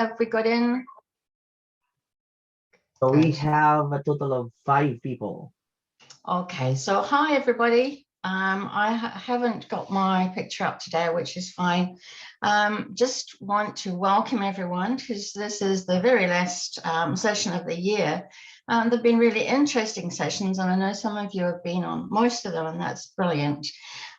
have we got in? So we have a total of 5 people. Okay, so hi everybody. I haven't got my picture up today, which is fine. Just want to welcome everyone because this is the very last session of the year. They've been really interesting sessions, and I know some of you have been on most of them, and that's brilliant.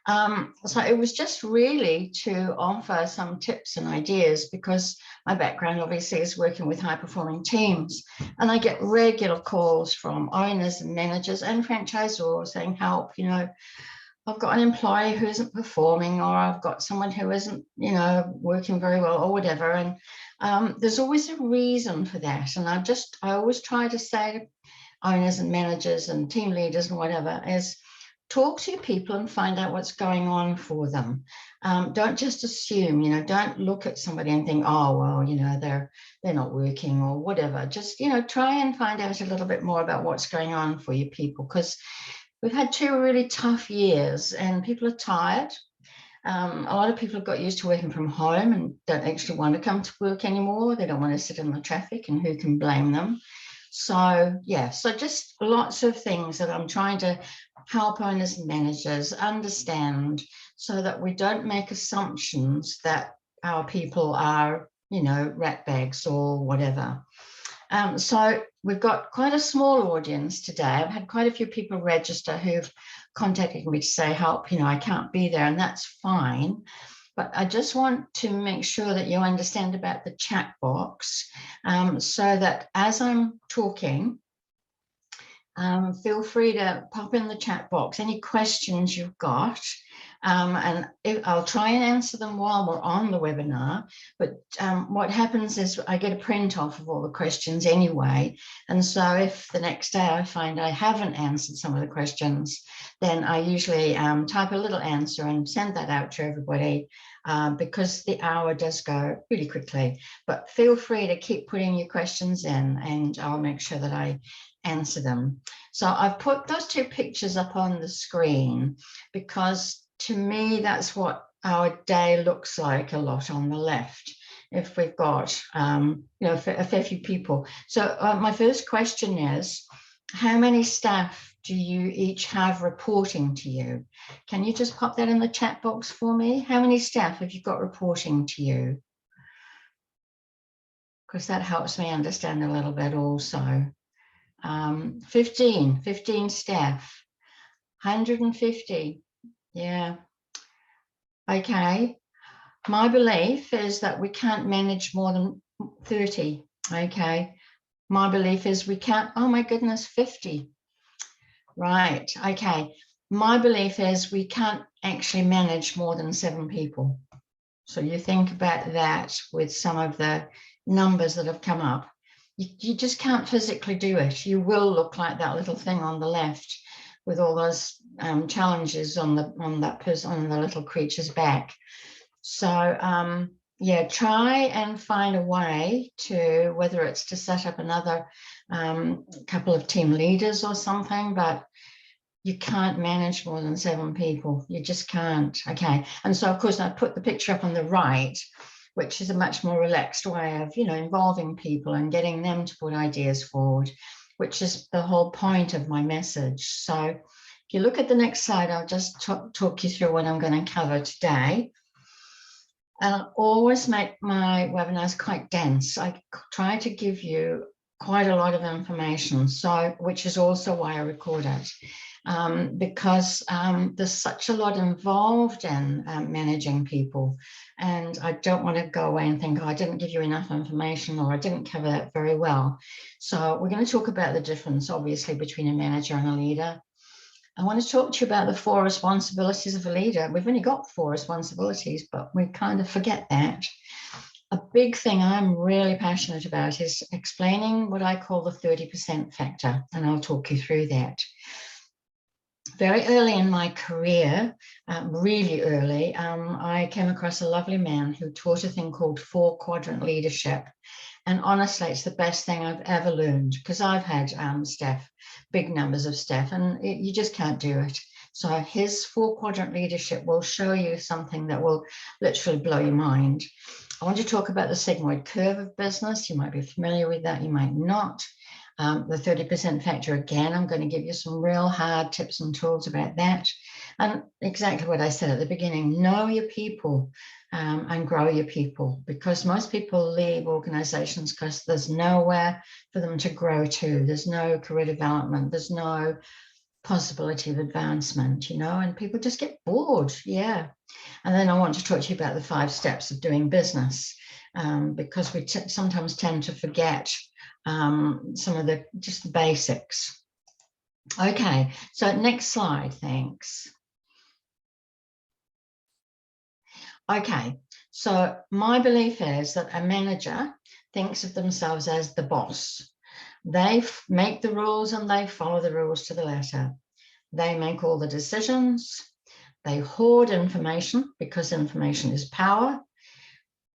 So it was just really to offer some tips and ideas, because my background obviously is working with high-performing teams, and I get regular calls from owners and managers and franchisors saying, help, you know, I've got an employee who isn't performing, or I've got someone who isn't, you know, working very well or whatever. And there's always a reason for that. And I always try to say to owners and managers and team leaders and whatever is talk to people and find out what's going on for them. Don't just assume, you know, don't look at somebody and think, oh, well, you know, they're not working or whatever. Just, you know, try and find out a little bit more about what's going on for your people, because we've had 2 really tough years and people are tired. A lot of people have got used to working from home and don't actually want to come to work anymore. They don't want to sit in the traffic, and who can blame them? So yeah, so just lots of things that I'm trying to help owners and managers understand, so that we don't make assumptions that our people are, you know, rat bags or whatever. So we've got quite a small audience today. I've had quite a few people register who've contacted me to say, help, you know, I can't be there, and that's fine. But I just want to make sure that you understand about the chat box, so that as I'm talking, feel free to pop in the chat box any questions you've got, and I'll try and answer them while we're on the webinar. But what happens is I get a print off of all the questions anyway, and so if the next day I find I haven't answered some of the questions, then I usually type a little answer and send that out to everybody, because the hour does go really quickly. But feel free to keep putting your questions in, and I'll make sure that I answer them. So I've put those 2 pictures up on the screen because to me that's what our day looks like a lot on the left, if we've got you know, a fair few people. So my first question is, how many staff do you each have reporting to you? Can you just pop that in the chat box for me? How many staff have you got reporting to you? Because that helps me understand a little bit also. 15 staff, 150. Yeah. Okay. My belief is that we can't manage more than 30. Okay. My belief is we can't, oh my goodness, 50. Right. Okay. My belief is we can't actually manage more than 7 people. So you think about that with some of the numbers that have come up. You just can't physically do it. You will look like that little thing on the left with all those challenges on the little creature's back. So yeah, try and find a way to, whether it's to set up another couple of team leaders or something, but you can't manage more than 7 people. You just can't. Okay. And so of course I put the picture up on the right, which is a much more relaxed way of, you know, involving people and getting them to put ideas forward, which is the whole point of my message. So if you look at the next slide, I'll just talk you through what I'm going to cover today. And I always make my webinars quite dense. I try to give you quite a lot of information, so which is also why I record it. Because there's such a lot involved in managing people, and I don't want to go away and think, oh, I didn't give you enough information, or I didn't cover that very well. So we're going to talk about the difference, obviously, between a manager and a leader. I want to talk to you about the 4 responsibilities of a leader. We've only got 4 responsibilities, but we kind of forget that. A big thing I'm really passionate about is explaining what I call the 30% factor, and I'll talk you through that. Very early in my career, really early, I came across a lovely man who taught a thing called 4-quadrant leadership. And honestly, it's the best thing I've ever learned, because I've had staff, big numbers of staff, and you just can't do it. So his 4-quadrant leadership will show you something that will literally blow your mind. I want to talk about the sigmoid curve of business. You might be familiar with that, you might not. The 30% factor, again, I'm going to give you some real hard tips and tools about that. And exactly what I said at the beginning, know your people and grow your people, because most people leave organizations because there's nowhere for them to grow to. There's no career development. There's no possibility of advancement, and people just get bored. Yeah. And then I want to talk to you about the 5 steps of doing business, because we sometimes tend to forget some of the basics. Okay, so next slide, thanks. Okay, so my belief is that a manager thinks of themselves as the boss. They make the rules and they follow the rules to the letter. They make all the decisions. They hoard information because information is power.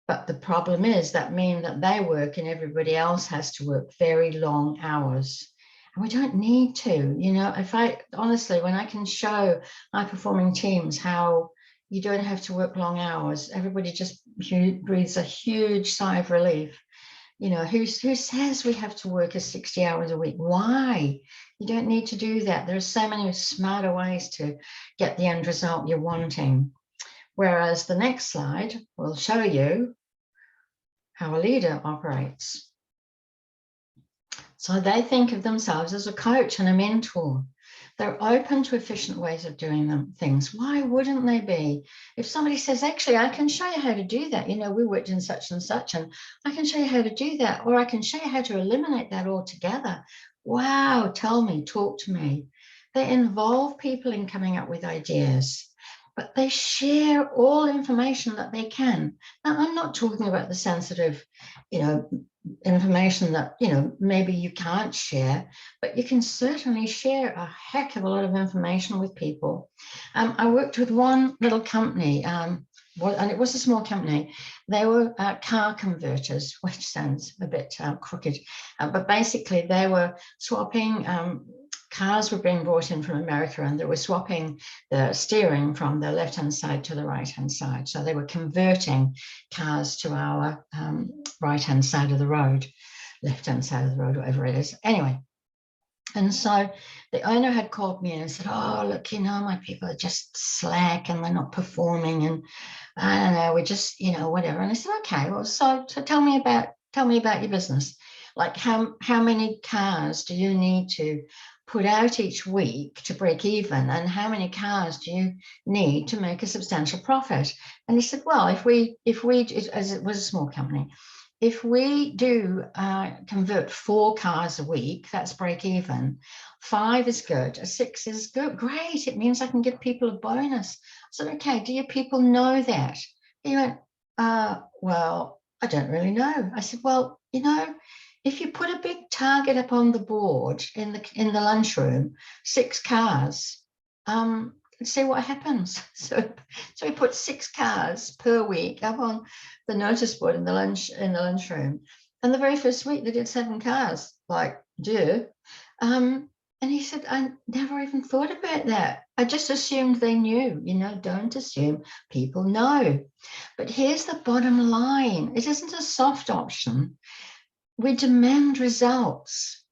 But the problem is that means that they work and everybody else has to work very long hours. And we don't need to, honestly, when I can show high performing teams how you don't have to work long hours, everybody just breathes a huge sigh of relief. Who says we have to work 60 hours a week? Why? You don't need to do that. There are so many smarter ways to get the end result you're wanting. Whereas the next slide will show you how a leader operates. So they think of themselves as a coach and a mentor. They're open to efficient ways of doing things. Why wouldn't they be? If somebody says, actually, I can show you how to do that. We worked in such and such, and I can show you how to do that, or I can show you how to eliminate that altogether. Wow, tell me, talk to me. They involve people in coming up with ideas, but they share all information that they can. Now, I'm not talking about the sensitive, information that, maybe you can't share, but you can certainly share a heck of a lot of information with people. I worked with one little company, and it was a small company. They were car converters, which sounds a bit crooked, but basically they were swapping cars were being brought in from America, and they were swapping the steering from the left-hand side to the right-hand side. So they were converting cars to our right-hand side of the road, left-hand side of the road, whatever it is. Anyway, and so the owner had called me and said, oh, look, my people are just slack and they're not performing, and I don't know, we're just, whatever. And I said, okay, well, so tell me about your business. Like how many cars do you need to put out each week to break even, and how many cars do you need to make a substantial profit? And he said, well, if we as it was a small company, if we do convert 4 cars a week, that's break even. 5 is good. 6 is good. Great. It means I can give people a bonus. I said, okay, do your people know that? He went, well, I don't really know. I said, well, if you put a big target up on the board in the lunchroom, 6 cars, see what happens. So we put 6 cars per week up on the notice board in the lunchroom. And the very first week they did 7 cars, like, duh. And he said, I never even thought about that. I just assumed they knew. Don't assume people know. But here's the bottom line. It isn't a soft option. We demand results.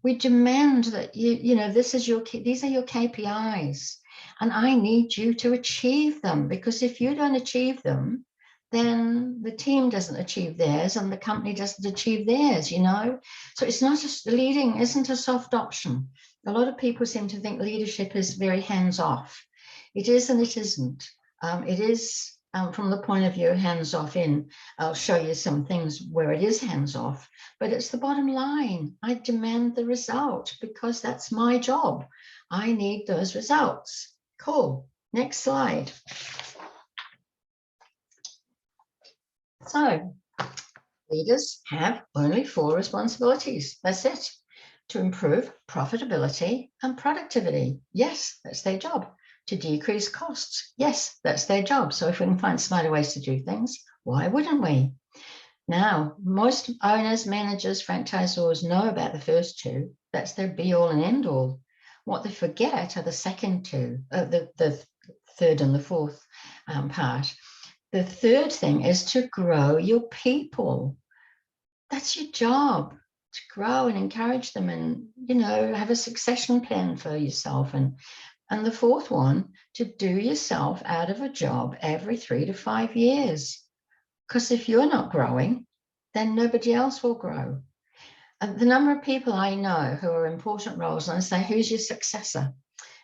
We demand that these are your KPIs, and I need you to achieve them, because if you don't achieve them, then the team doesn't achieve theirs and the company doesn't achieve theirs, So it's not just leading isn't a soft option. A lot of people seem to think leadership is very hands-off. It is and it isn't. It is from the point of view hands-off I'll show you some things where it is hands-off, but it's the bottom line. I demand the result because that's my job. I need those results. Cool. Next slide. So leaders have only 4 responsibilities. That's it. To improve profitability and productivity. Yes, that's their job. To decrease costs. Yes, that's their job. So if we can find smarter ways to do things, why wouldn't we? Now, most owners, managers, franchisors know about the first 2. That's their be-all and end-all. What they forget are the second 2, the third and the fourth part. The third thing is to grow your people. That's your job, to grow and encourage them and, you know, have a succession plan for yourself. And the fourth one, to do yourself out of a job every 3 to 5 years. Because if you're not growing, then nobody else will grow. And the number of people I know who are important roles, and I say, who's your successor?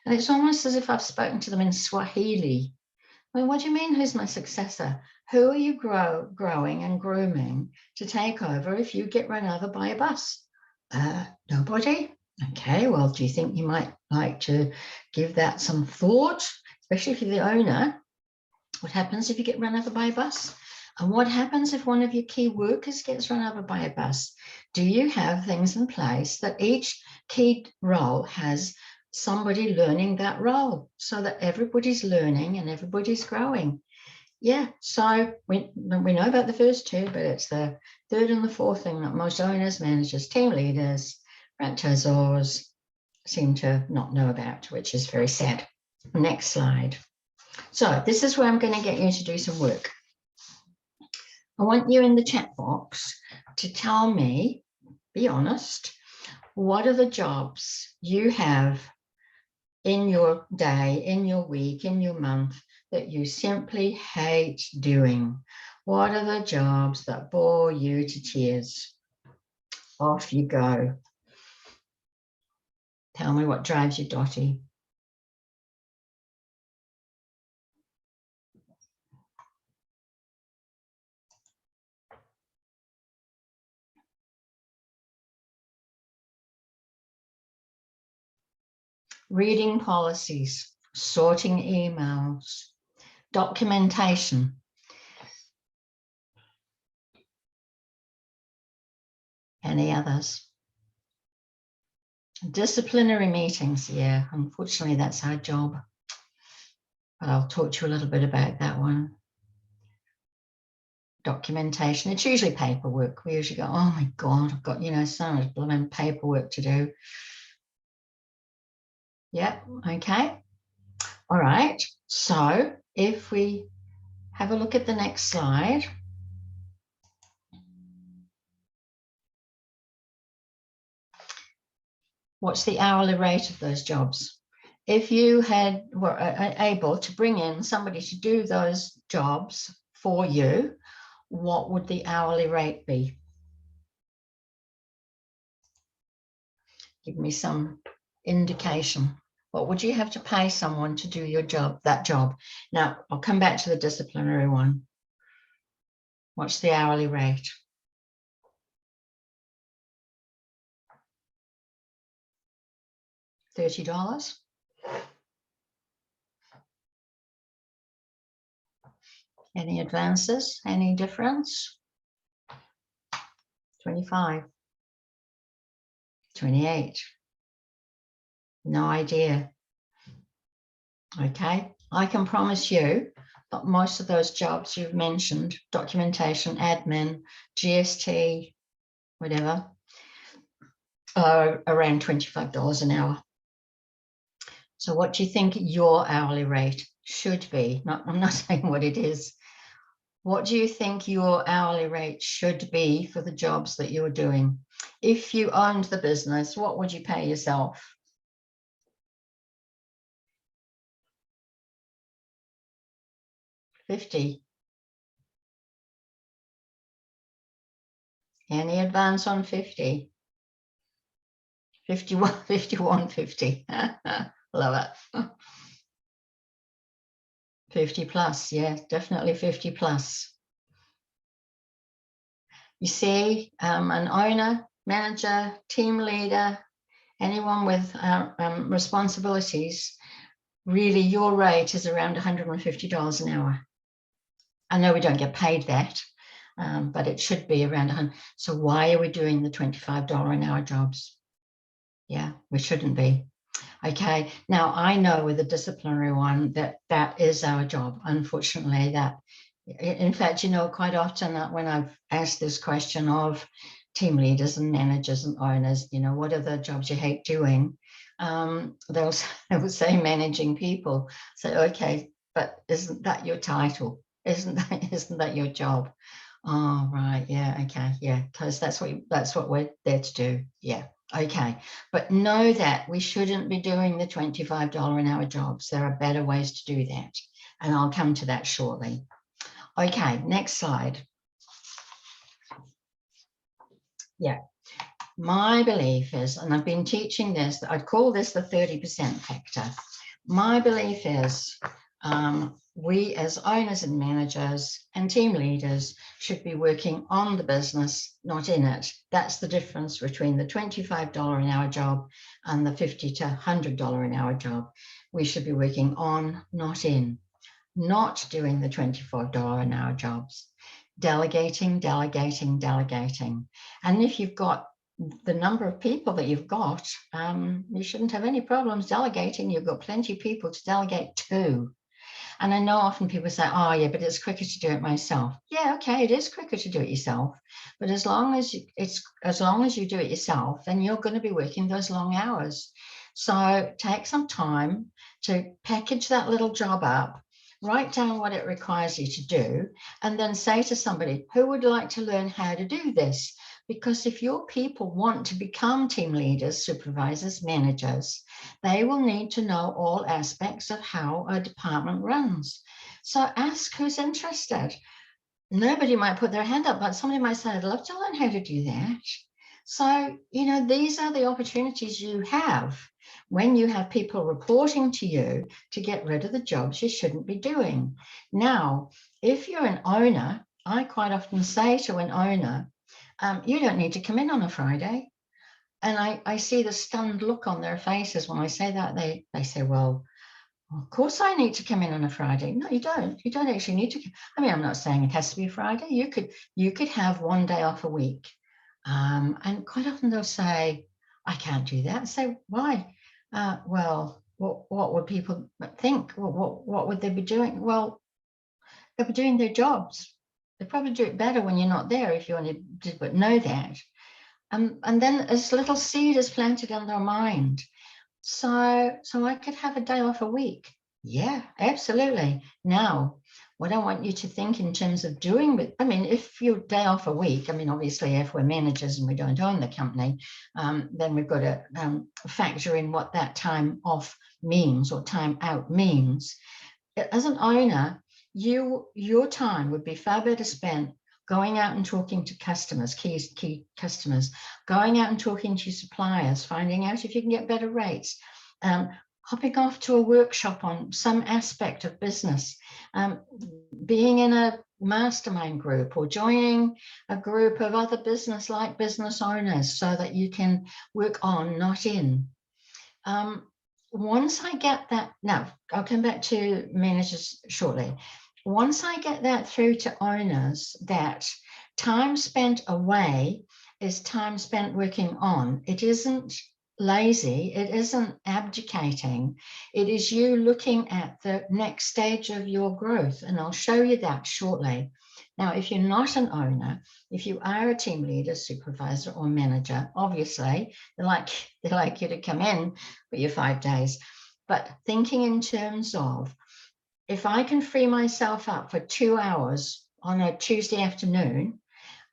And it's almost as if I've spoken to them in Swahili. I mean, what do you mean, who's my successor? Who are you growing and grooming to take over if you get run over by a bus? Nobody. Okay, well, do you think you might like to give that some thought, especially if you're the owner? What happens if you get run over by a bus? And what happens if one of your key workers gets run over by a bus? Do you have things in place that each key role has somebody learning that role so that everybody's learning and everybody's growing? Yeah, so we know about the first two, but it's the third and the fourth thing that most owners, managers, team leaders, franchisors seem to not know about, which is very sad. Next slide. So this is where I'm going to get you to do some work. I want you in the chat box to tell me, be honest, what are the jobs you have in your day, in your week, in your month that you simply hate doing? What are the jobs that bore you to tears? Off you go. Tell me what drives you dotty. Reading policies, sorting emails, documentation. Any others? Disciplinary meetings, yeah, unfortunately that's our job. But I'll talk to you a little bit about that one. Documentation, it's usually paperwork. We usually go, oh my God, I've got, you know, so much blooming paperwork to do. Yeah, okay. All right, so if we have a look at the next slide. What's the hourly rate of those jobs? If you were able to bring in somebody to do those jobs for you, what would the hourly rate be? Give me some indication. What would you have to pay someone to do your job, that job? Now, I'll come back to the disciplinary one. What's the hourly rate? $30? Any advances? Any difference? 25? 28? No idea. Okay, I can promise you that most of those jobs you've mentioned, documentation, admin, GST, whatever, are around $25 an hour. So what do you think your hourly rate should be? I'm not saying what it is. What do you think your hourly rate should be for the jobs that you're doing? If you owned the business, what would you pay yourself? $50. Any advance on 50? 51, 50. Love it. 50 plus, yeah, definitely 50 plus. You see, an owner, manager, team leader, anyone with responsibilities, really your rate is around $150 an hour. I know we don't get paid that, but it should be around 100. So why are we doing the $25 an hour jobs? Yeah, we shouldn't be. Okay, now I know with the disciplinary one that is our job. Unfortunately, that, in fact, you know, quite often that when I've asked this question of team leaders and managers and owners, you know, what are the jobs you hate doing? They'll say managing people. So, okay, but isn't that your title? Isn't that your job? Oh, right. Yeah. Okay. Yeah. Because that's what we're there to do. Yeah. Okay. But know that we shouldn't be doing the $25 an hour jobs. There are better ways to do that. And I'll come to that shortly. Okay. Next slide. Yeah. My belief is, and I've been teaching this, I'd call this the 30% factor. My belief is we as owners and managers and team leaders should be working on the business, not in it. That's the difference between the $25 an hour job and the $50 to $100 an hour job. We should be working on, not in, not doing the $24 an hour jobs. Delegating, delegating, delegating. And if you've got the number of people that you've got, you shouldn't have any problems delegating. You've got plenty of people to delegate to. And I know often people say, oh yeah, but it's quicker to do it myself. Yeah, okay, it is quicker to do it yourself. But as long as you do it yourself, then you're going to be working those long hours. So take some time to package that little job up, write down what it requires you to do, and then say to somebody, who would like to learn how to do this? Because if your people want to become team leaders, supervisors, managers, they will need to know all aspects of how a department runs. So ask who's interested. Nobody might put their hand up, but somebody might say, I'd love to learn how to do that. So, you know, these are the opportunities you have when you have people reporting to you to get rid of the jobs you shouldn't be doing. Now, if you're an owner, I quite often say to an owner, you don't need to come in on a Friday. And I see the stunned look on their faces when I say that. They say, well, of course I need to come in on a Friday. No, you don't. You don't actually need to. I mean, I'm not saying it has to be Friday. You could have one day off a week. And quite often they'll say, I can't do that. I say, why? Well, what would people think? What would they be doing? Well, they'll be doing their jobs. They probably do it better when you're not there, if you only did but know that. And then this little seed is planted in their mind. So I could have a day off a week. Yeah, absolutely. Now, what I want you to think in terms of doing with, I mean, if your day off a week, I mean, obviously, if we're managers and we don't own the company, then we've got to factor in what that time off means or time out means. As an owner, your time would be far better spent going out and talking to customers, key customers, going out and talking to suppliers, finding out if you can get better rates, hopping off to a workshop on some aspect of business, being in a mastermind group or joining a group of other business owners so that you can work on, not in. Once I get that, now I'll come back to managers shortly. Once I get that through to owners that time spent away is time spent working on, it isn't lazy, it isn't abdicating, it is you looking at the next stage of your growth. And I'll show you that shortly. Now, if you're not an owner, if you are a team leader, supervisor, or manager, obviously they like you to come in for your 5 days. But thinking in terms of, if I can free myself up for 2 hours on a Tuesday afternoon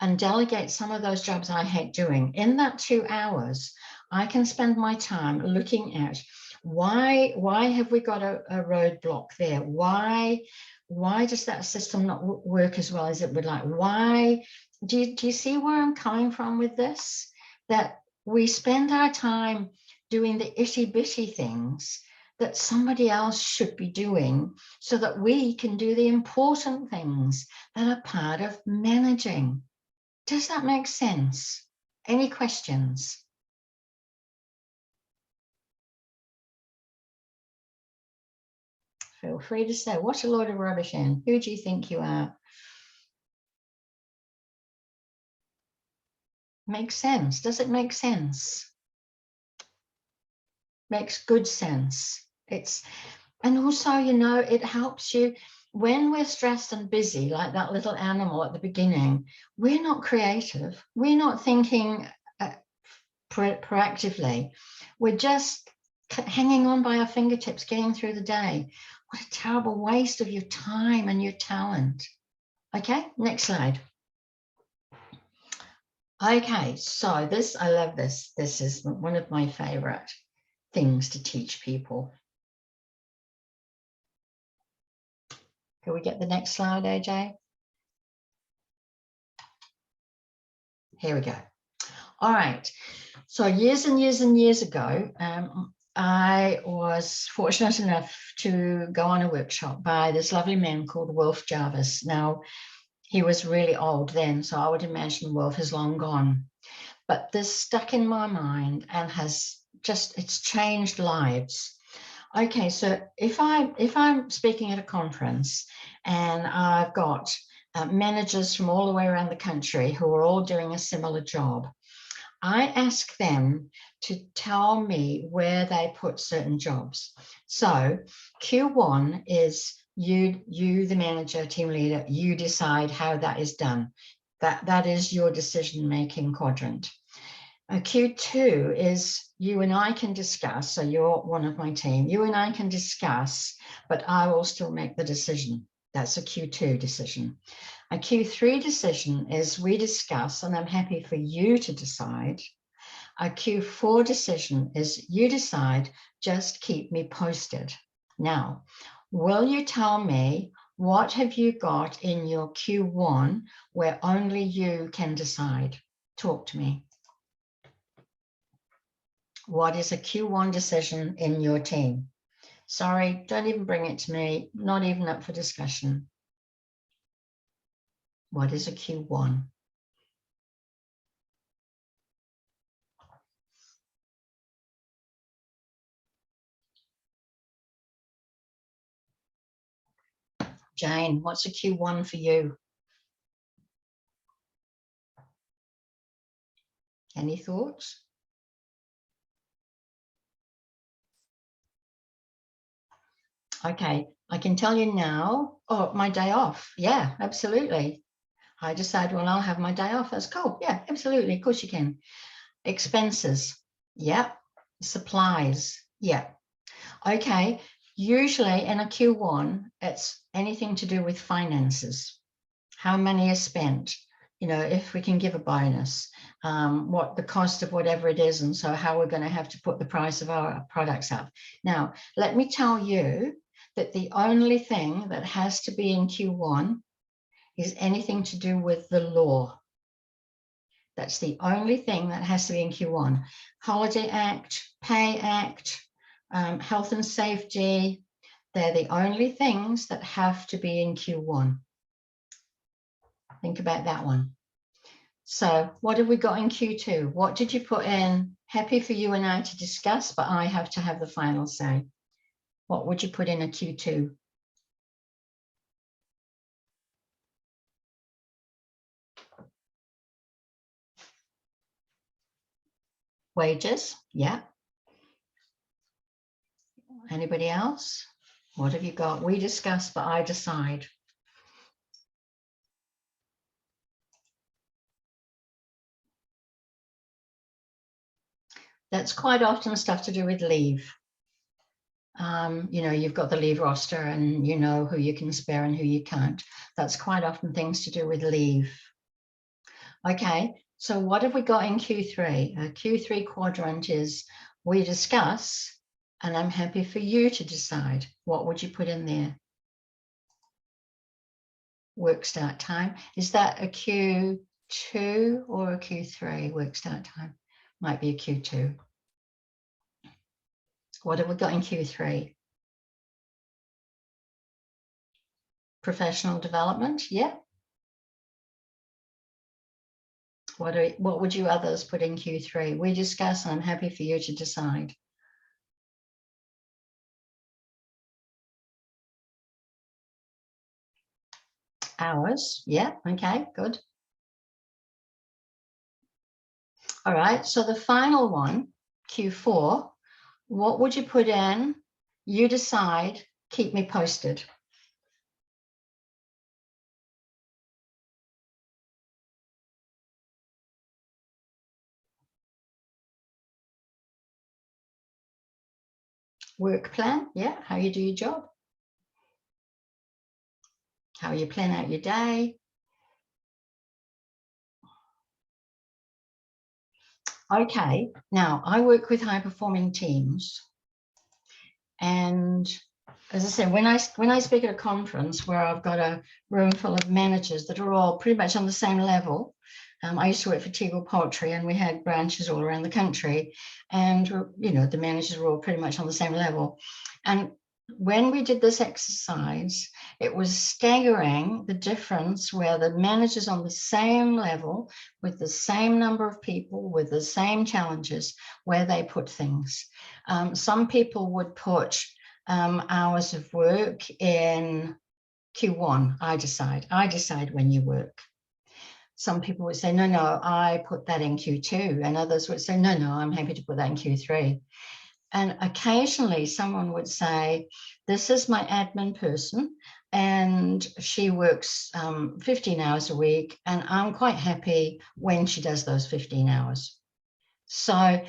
and delegate some of those jobs I hate doing, in that 2 hours, I can spend my time looking at why have we got a roadblock there? Why does that system not work as well as it would like? Why do you see where I'm coming from with this? That we spend our time doing the itty bitty things that somebody else should be doing so that we can do the important things that are part of managing. Does that make sense? Any questions? Feel free to say, what a load of rubbish, Anne. Who do you think you are? Makes sense. Does it make sense? Makes good sense. And also, you know, it helps you when we're stressed and busy, like that little animal at the beginning. We're not creative. We're not thinking proactively. We're just hanging on by our fingertips, getting through the day. What a terrible waste of your time and your talent. Okay, next slide. Okay, so this, I love this. This is one of my favorite things to teach people. Can we get the next slide, AJ? Here we go. All right. So years and years and years ago, I was fortunate enough to go on a workshop by this lovely man called Wolf Jarvis. Now, he was really old then, so I would imagine Wolf is long gone. But this stuck in my mind and has just, it's changed lives. Okay, so if I'm speaking at a conference and I've got managers from all the way around the country who are all doing a similar job, I ask them to tell me where they put certain jobs. So Q1 is you, the manager, team leader, you decide how that is done. That is your decision-making quadrant. Q2 is you and I can discuss, so you're one of my team, you and I can discuss, but I will still make the decision. That's a Q2 decision. A Q3 decision is we discuss, and I'm happy for you to decide. A Q4 decision is you decide, just keep me posted. Now, will you tell me what have you got in your Q1 where only you can decide? Talk to me. What is a Q1 decision in your team? Sorry, don't even bring it to me, not even up for discussion. What is a Q1? Jane, what's a Q1 for you? Any thoughts? Okay, I can tell you now, oh, my day off. Yeah, absolutely. I decide, well, I'll have my day off. That's cool. Yeah, absolutely. Of course you can. Expenses. Yeah. Supplies. Yeah. Okay. Usually in a Q1, it's anything to do with finances. How money is spent, you know, if we can give a bonus, what the cost of whatever it is, and so how we're going to have to put the price of our products up. Now, let me tell you that the only thing that has to be in Q1 is anything to do with the law. That's the only thing that has to be in Q1. Holiday Act, Pay Act, Health and Safety, they're the only things that have to be in Q1. Think about that one. So what have we got in Q2? What did you put in? Happy for you and I to discuss, but I have to have the final say. What would you put in a Q2? Wages, yeah. Anybody else? What have you got? We discuss, but I decide. That's quite often stuff to do with leave. You know, you've got the leave roster and you know who you can spare and who you can't. That's quite often things to do with leave. Okay, so what have we got in Q3? A Q3 quadrant is we discuss, and I'm happy for you to decide. What would you put in there? Work start time. Is that a Q2 or a Q3 work start time? Might be a Q2. What have we got in Q3? Professional development, yeah. What would you others put in Q3? We discuss, and I'm happy for you to decide. Hours, yeah, okay, good. All right, so the final one, Q4, what would you put in? You decide, keep me posted. Work plan, yeah, how you do your job. how you plan out your day. Okay, now I work with high-performing teams, and as I said, when I speak at a conference where I've got a room full of managers that are all pretty much on the same level. I used to work for Tegel Poultry, and we had branches all around the country, and the managers were all pretty much on the same level. And when we did this exercise, it was staggering the difference where the managers on the same level with the same number of people with the same challenges, where they put things. Some people would put hours of work in Q1. I decide when you work. Some people would say, no, I put that in Q2, and others would say, no, I'm happy to put that in Q3. And occasionally someone would say, this is my admin person, and she works 15 hours a week, and I'm quite happy when she does those 15 hours. So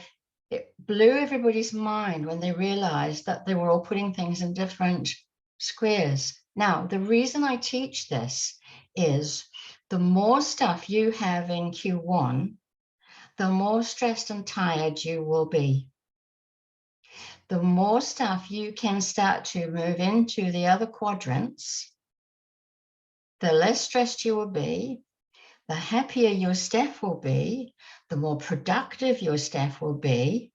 it blew everybody's mind when they realized that they were all putting things in different squares. Now, the reason I teach this is the more stuff you have in Q1, the more stressed and tired you will be. The more stuff you can start to move into the other quadrants, the less stressed you will be, the happier your staff will be, the more productive your staff will be.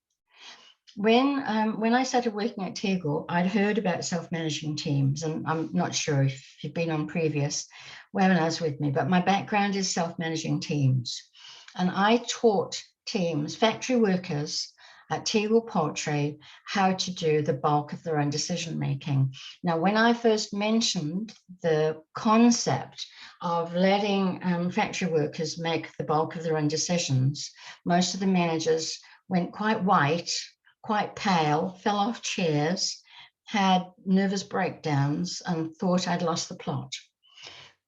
When I started working at Tegel, I'd heard about self-managing teams, and I'm not sure if you've been on previous webinars with me, but my background is self-managing teams. And I taught teams, factory workers at Tegel Poultry, how to do the bulk of their own decision-making. Now, when I first mentioned the concept of letting factory workers make the bulk of their own decisions, most of the managers went quite white, quite pale, fell off chairs, had nervous breakdowns, and thought I'd lost the plot.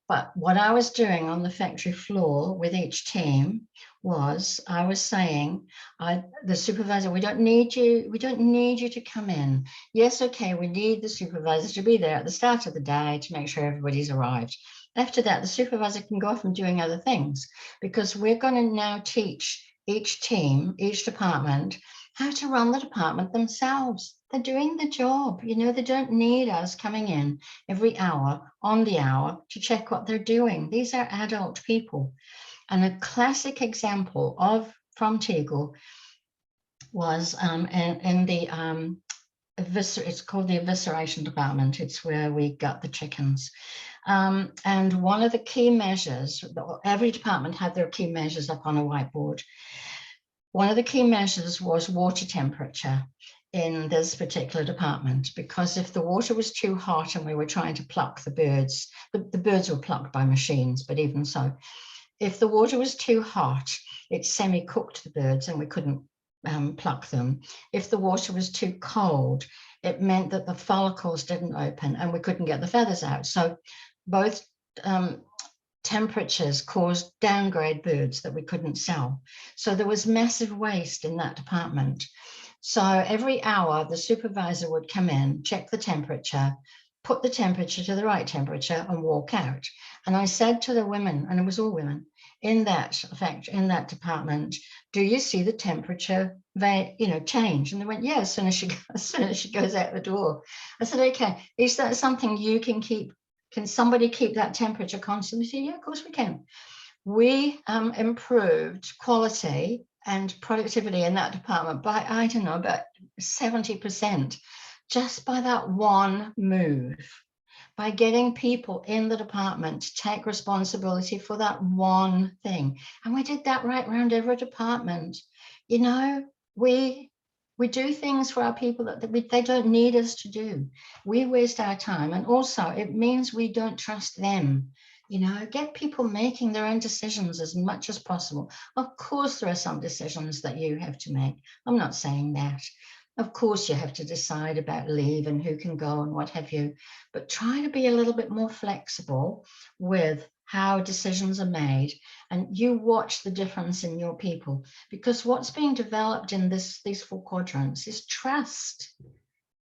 But what I was doing on the factory floor with each team was I was saying, the supervisor, we don't need you to come in. Yes, okay, we need the supervisor to be there at the start of the day to make sure everybody's arrived. After that, the supervisor can go off and doing other things, because we're going to now teach each team, each department, how to run the department themselves. They're doing the job. They don't need us coming in every hour on the hour to check what they're doing. These are adult people. And a classic example from Tegel was in the it's called the evisceration department. It's where we gut the chickens. And one of the key measures, every department had their key measures up on a whiteboard. One of the key measures was water temperature in this particular department, because if the water was too hot and we were trying to pluck the birds, the birds were plucked by machines, but even so, if the water was too hot, it semi-cooked the birds and we couldn't pluck them. If the water was too cold, it meant that the follicles didn't open and we couldn't get the feathers out. So both temperatures caused downgrade birds that we couldn't sell. So there was massive waste in that department. So every hour, the supervisor would come in, check the temperature, put the temperature to the right temperature, and walk out. And I said to the women, and it was all women in that department, do you see the temperature change? And they went, yeah, as soon as she goes out the door. I said, okay, is that something you can keep? Can somebody keep that temperature constant? They said, yeah, of course we can. We improved quality and productivity in that department by, I don't know, about 70%, just by that one move, by getting people in the department to take responsibility for that one thing. And we did that right around every department. We do things for our people that they don't need us to do. We waste our time. And also it means we don't trust them. Get people making their own decisions as much as possible. Of course, there are some decisions that you have to make. I'm not saying that. Of course, you have to decide about leave and who can go and what have you, but try to be a little bit more flexible with how decisions are made, and you watch the difference in your people, because what's being developed in these 4 quadrants is trust.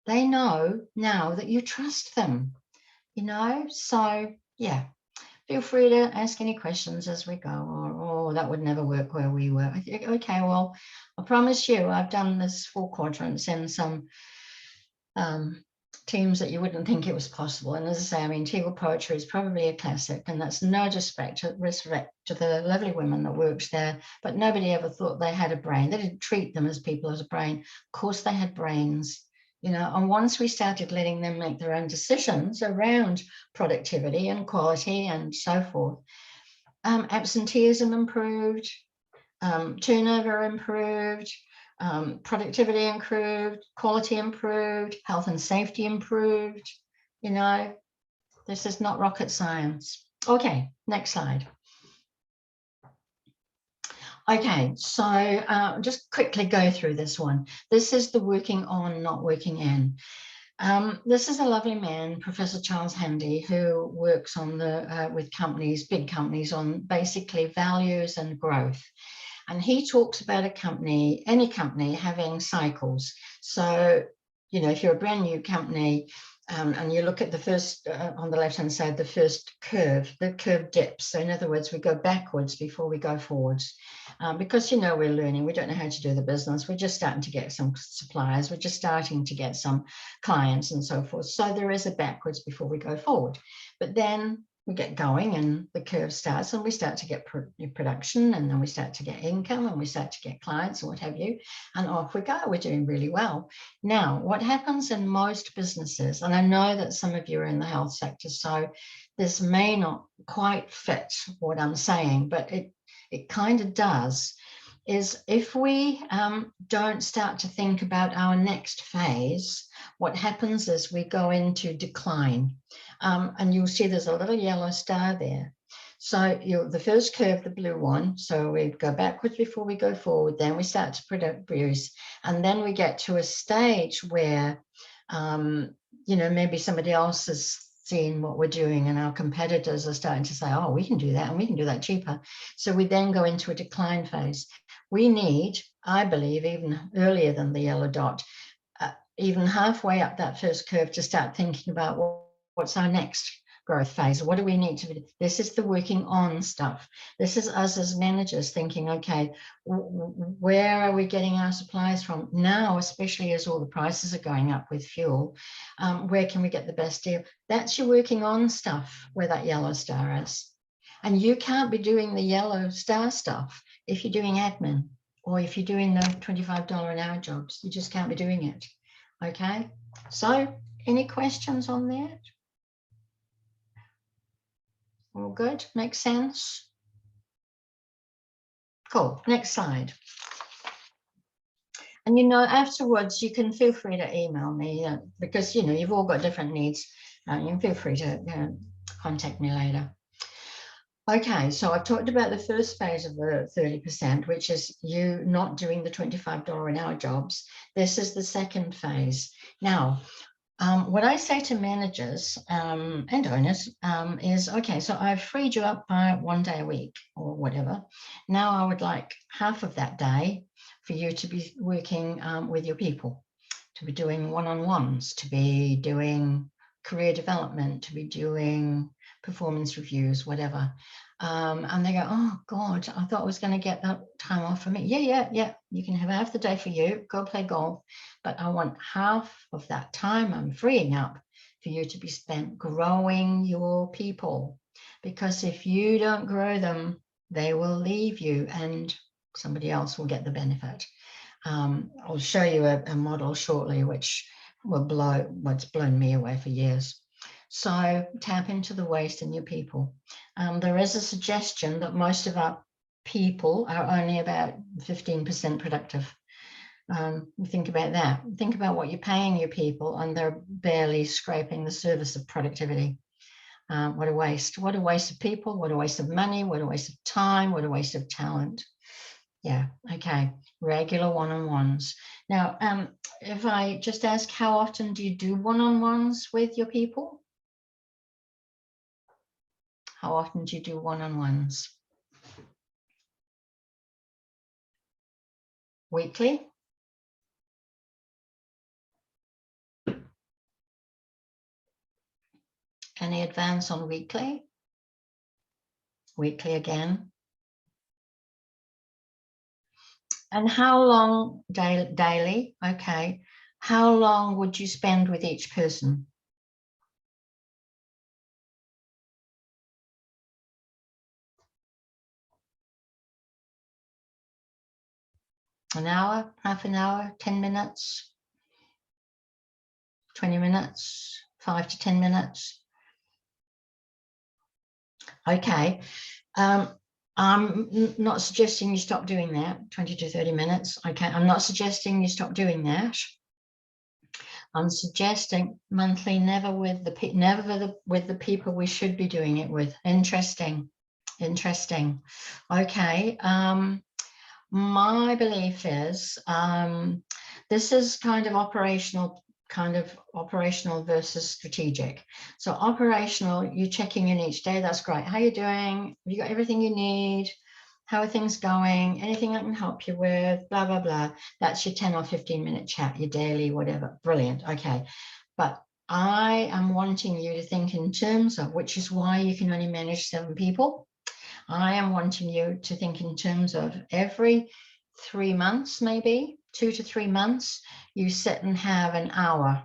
They know now that you trust them, so Yeah, feel free to ask any questions as we go, or oh, that would never work where we were. Okay, well, I promise you, I've done this 4 quadrants in some teams that you wouldn't think it was possible. And as I say, I mean, Teagle Poetry is probably a classic, and that's no respect to the lovely women that worked there, but nobody ever thought they had a brain. They didn't treat them as people as a brain. Of course, they had brains. You know, and once we started letting them make their own decisions around productivity and quality and so forth, absenteeism improved, turnover improved, productivity improved, quality improved, health and safety improved. You know, this is not rocket science. Okay, next slide. Okay, so just quickly go through this one. This is the working on, not working in. This is a lovely man, Professor Charles Handy, who works on the with companies, big companies, on basically values and growth. And he talks about a company, any company, having cycles. So, you know, if you're a brand new company, and you look at the first, on the left-hand side, the first curve, the curve dips. So in other words, we go backwards before we go forwards, because, you know, we're learning, we don't know how to do the business. We're just starting to get some suppliers. We're just starting to get some clients and so forth. So there is a backwards before we go forward. But then we get going and the curve starts and we start to get production, and then we start to get income, and we start to get clients and what have you, and off we go. We're doing really well. Now, what happens in most businesses, and I know that some of you are in the health sector, so this may not quite fit what I'm saying, but it kind of does, is if we don't start to think about our next phase, what happens is we go into decline. And you'll see there's a little yellow star there. So the first curve, the blue one, so we go backwards before we go forward, then we start to produce, and then we get to a stage where, you know, maybe somebody else is seeing what we're doing and our competitors are starting to say, oh, we can do that and we can do that cheaper. So we then go into a decline phase. We need, I believe, even earlier than the yellow dot, even halfway up that first curve, to start thinking about what's our next growth phase. What do we need to do? This is the working on stuff. This is us as managers thinking, okay, where are we getting our supplies from now, especially as all the prices are going up with fuel? Where can we get the best deal? That's your working on stuff, where that yellow star is. And you can't be doing the yellow star stuff if you're doing admin, or if you're doing the $25 an hour jobs. You just can't be doing it. Okay, so any questions on that? All good, makes sense? Cool, next slide. And, you know, afterwards, you can feel free to email me, because, you know, you've all got different needs. You can feel free to contact me later. Okay, so I've talked about the first phase of the 30%, which is you not doing the $25 an hour jobs. This is the second phase. Now, what I say to managers and owners is, okay, so I've freed you up by 1 day a week or whatever. Now I would like half of that day for you to be working with your people, to be doing one-on-ones, to be doing career development, to be doing performance reviews, whatever. And they go, oh God, I thought I was going to get that time off for me. Yeah. You can have half the day for you, go play golf, but I want half of that time I'm freeing up for you to be spent growing your people. Because if you don't grow them, they will leave you and somebody else will get the benefit. I'll show you a model shortly, which will what's blown me away for years. So tap into the waste in your people. There is a suggestion that most of our people are only about 15% productive. Think about that. Think about what you're paying your people, and they're barely scraping the surface of productivity. What a waste. What a waste of people, what a waste of money, what a waste of time, what a waste of talent. Yeah, okay, regular one-on-ones. Now, if I just ask, how often do you do one-on-ones with your people? How often do you do one-on-ones? Weekly? Any advance on weekly? Weekly again. And how long daily? Okay. How long would you spend with each person? An hour, half an hour, 10 minutes, 20 minutes, 5 to 10 minutes. Okay. I'm not suggesting you stop doing that, 20 to 30 minutes. Okay. I'm not suggesting you stop doing that. I'm suggesting monthly, never with the people we should be doing it with. Interesting. Okay. My belief is this is kind of operational versus strategic. So operational, you're checking in each day. That's great. How are you doing? Have you got everything you need? How are things going? Anything I can help you with? Blah, blah, blah. That's your 10 or 15 minute chat, your daily, whatever. Brilliant. Okay. But I am wanting you to think in terms of, which is why you can only manage 7 people. I am wanting you to think in terms of every 3 months, maybe 2 to 3 months, you sit and have an hour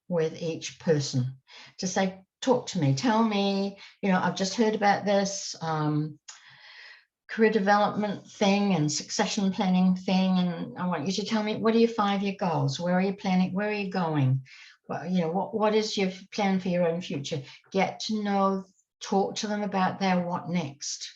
with each person to say, talk to me, tell me, I've just heard about this career development thing and succession planning thing, and I want you to tell me, what are your 5-year goals? Where are you planning? Where are you going? Well, what is your plan for your own future? Get to know, talk to them about their what next,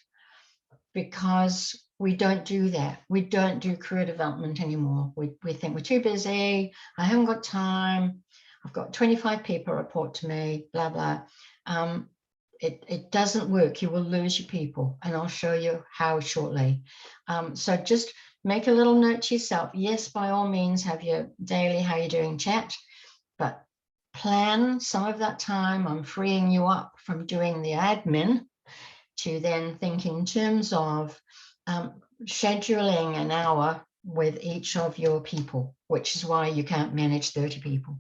because we don't do that. We don't do career development anymore. We think we're too busy. I haven't got time. I've got 25 people report to me, blah, blah. It doesn't work. You will lose your people, and I'll show you how shortly. So just make a little note to yourself. Yes, by all means, have your daily how you doing chat, but plan some of that time on freeing you up from doing the admin to then think in terms of scheduling an hour with each of your people, which is why you can't manage 30 people.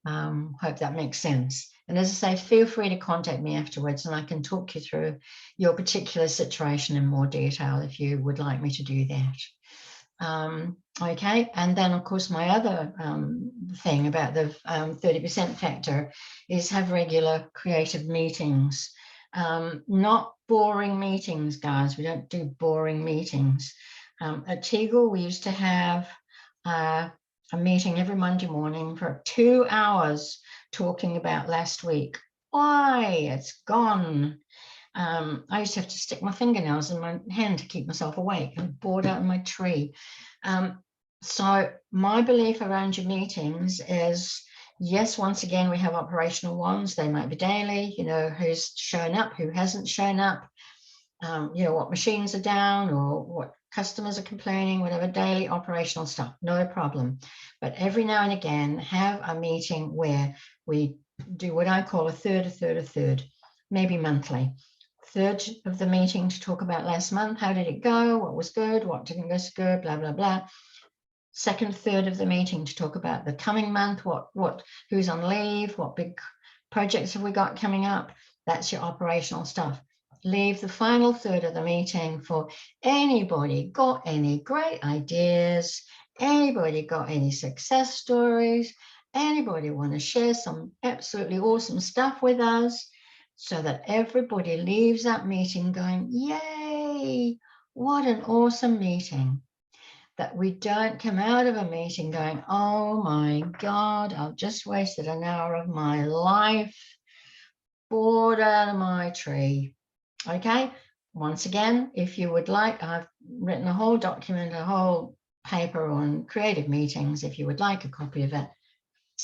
Hope that makes sense. And as I say, feel free to contact me afterwards, and I can talk you through your particular situation in more detail if you would like me to do that. Okay, and then of course my other thing about the 30% factor is have regular creative meetings. Not boring meetings, guys. We don't do boring meetings. At Tegel, we used to have a meeting every Monday morning for 2 hours talking about last week. Why? It's gone. I used to have to stick my fingernails in my hand to keep myself awake. I'm bored out of my tree. So my belief around your meetings is, yes, once again, we have operational ones. They might be daily, who's shown up, who hasn't shown up, what machines are down or what customers are complaining, whatever, daily operational stuff, no problem. But every now and again, have a meeting where we do what I call a third, maybe monthly. Third of the meeting to talk about last month. How did it go? What was good? What didn't go so good? Blah, blah, blah. Second third of the meeting to talk about the coming month, who's on leave, what big projects have we got coming up. That's your operational stuff. Leave the final third of the meeting for anybody got any great ideas, anybody got any success stories, anybody want to share some absolutely awesome stuff with us, so that everybody leaves that meeting going, yay, what an awesome meeting. That we don't come out of a meeting going, oh my God, I've just wasted an hour of my life, bored out of my tree. Okay, once again, if you would like, I've written a whole document, a whole paper on creative meetings. If you would like a copy of it,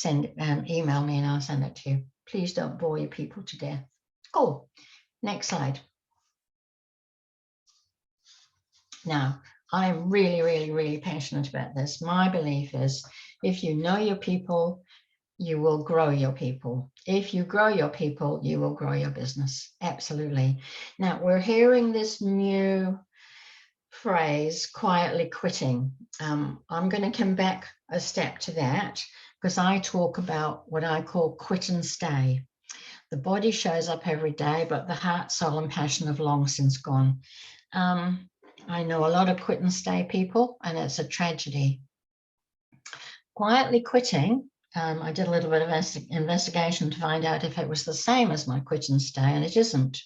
email me and I'll send it to you. Please don't bore your people to death. Cool. Next slide. Now, I'm really, really, really passionate about this. My belief is if you know your people, you will grow your people. If you grow your people, you will grow your business. Absolutely. Now, we're hearing this new phrase, quietly quitting. I'm going to come back a step to that because I talk about what I call quit and stay. The body shows up every day, but the heart, soul, and passion have long since gone. I know a lot of quit and stay people, and it's a tragedy. Quietly quitting, I did a little bit of investigation to find out if it was the same as my quit and stay, and it isn't.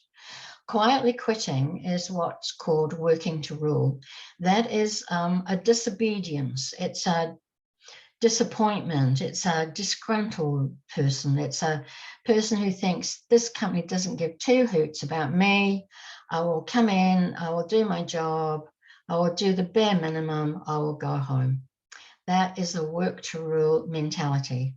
Quietly quitting is what's called working to rule. That is a disobedience. It's a disappointment. It's a disgruntled person. It's a person who thinks this company doesn't give two hoots about me. I will come in, I will do my job, I will do the bare minimum, I will go home. That is a work to rule mentality.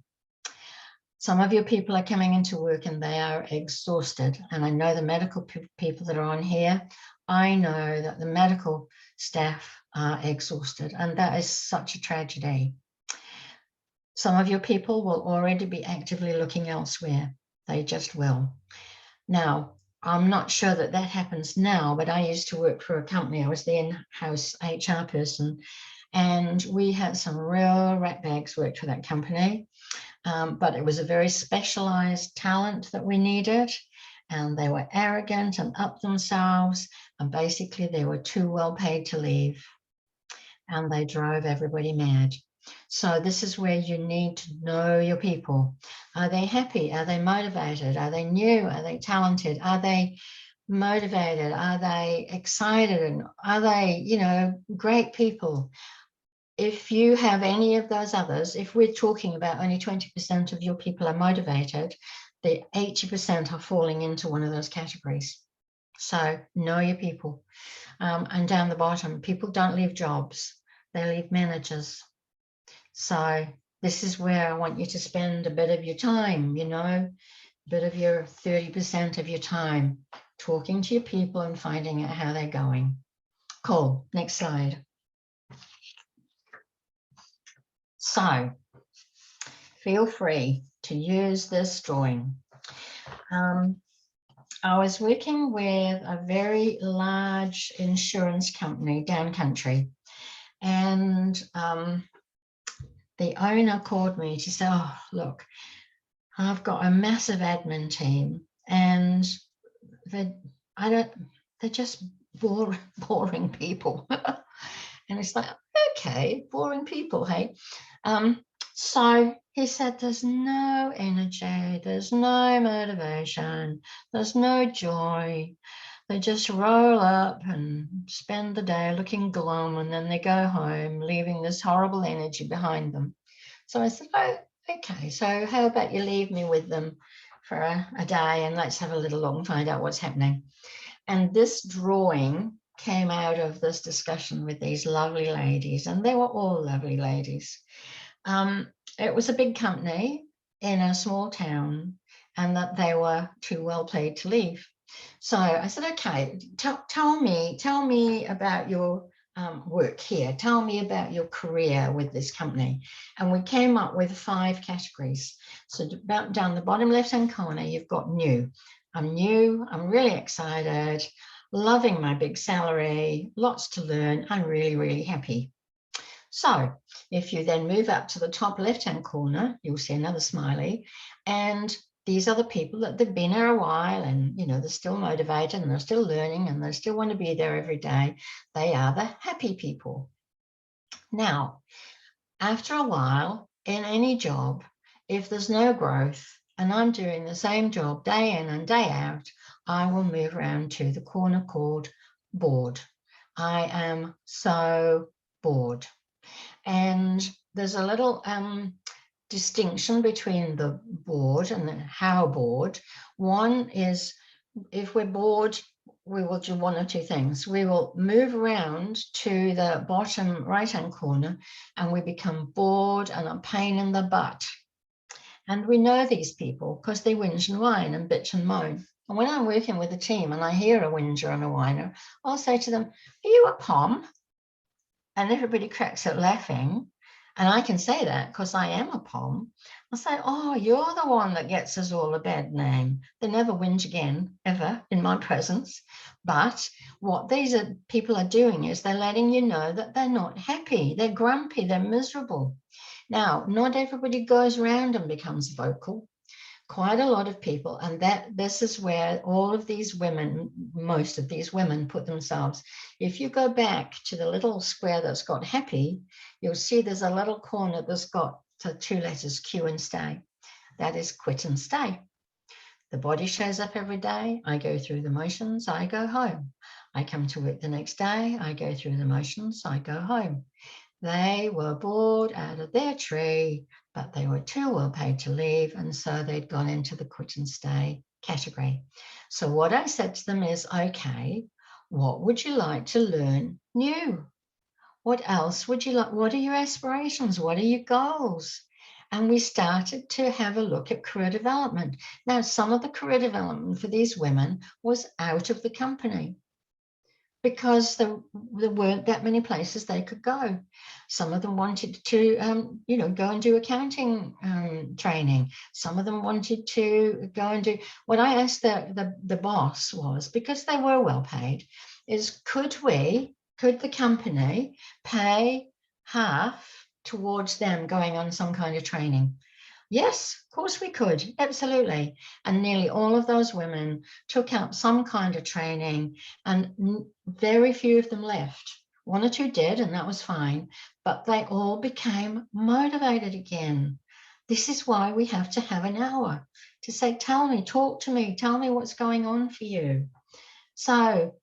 Some of your people are coming into work and they are exhausted. And I know the medical people that are on here, I know that the medical staff are exhausted, and that is such a tragedy. Some of your people will already be actively looking elsewhere. They just will. Now, I'm not sure that that happens now, but I used to work for a company. I was the in-house HR person, and we had some real ratbags worked for that company. But it was a very specialized talent that we needed, and they were arrogant and up themselves, and basically they were too well paid to leave, and they drove everybody mad. So this is where you need to know your people. Are they happy? Are they motivated? Are they new? Are they talented? Are they motivated? Are they excited? And are they, you know, great people? If you have any of those others, if we're talking about only 20% of your people are motivated, the 80% are falling into one of those categories. So know your people. And down the bottom, people don't leave jobs, they leave managers. So this is where I want you to spend a bit of your time, you know, a bit of your 30% of your time talking to your people and finding out how they're going. Cool. Next slide. So feel free to use this drawing. I was working with a very large insurance company down country, and the owner called me to say, oh, look, I've got a massive admin team, and they're just boring people. And it's like, okay, boring people, hey? So he said, there's no energy, there's no motivation, there's no joy. They just roll up and spend the day looking glum, and then they go home, leaving this horrible energy behind them. So I said, oh, okay, so how about you leave me with them for a day, and let's have a little look and find out what's happening. And this drawing came out of this discussion with these lovely ladies, and they were all lovely ladies. It was a big company in a small town, and that they were too well paid to leave. So I said, okay, tell me about your work here. Tell me about your career with this company. And we came up with 5 categories. So about down the bottom left-hand corner, you've got new. I'm new, I'm really excited, loving my big salary, lots to learn, I'm really, really happy. So if you then move up to the top left-hand corner, you'll see another smiley, and these are the people that they've been there a while, and you know, they're still motivated and they're still learning and they still want to be there every day. They are the happy people. Now, after a while in any job, if there's no growth and I'm doing the same job day in and day out, I will move around to the corner called bored. I am so bored. And there's a little distinction between the bored and the how bored. One is, if we're bored, we will do one or two things. We will move around to the bottom right-hand corner and we become bored and a pain in the butt. And we know these people because they whinge and whine and bitch and moan. And when I'm working with a team and I hear a whinger and a whiner, I'll say to them, are you a POM? And everybody cracks up laughing. And I can say that because I am a POM. I'll say, oh, you're the one that gets us all a bad name. They never whinge again, ever, in my presence. But what these people are doing is they're letting you know that they're not happy. They're grumpy. They're miserable. Now, not everybody goes around and becomes vocal. quite a lot of people, and this is where all of these women, most of these women put themselves. If you go back to the little square that's got happy, you'll see there's a little corner that's got the 2 letters Q and stay. That is quit and stay. The body shows up every day. I go through the motions. I go home. I come to work the next day. I go through the motions. I go home. They were bored out of their tree, but they were too well paid to leave. And so they'd gone into the quit and stay category. So what I said to them is, okay, what would you like to learn new? What else would you like? What are your aspirations? What are your goals? And we started to have a look at career development. Now, some of the career development for these women was out of the company because there weren't that many places they could go. Some of them wanted to, go and do accounting training. Some of them wanted to go and do, what I asked the boss was, because they were well paid, is could the company pay half towards them going on some kind of training? Yes, of course we could, absolutely. And nearly all of those women took up some kind of training, and very few of them left. 1 or 2 did, and that was fine, but they all became motivated again. This is why we have to have an hour to say, tell me, talk to me, tell me what's going on for you. So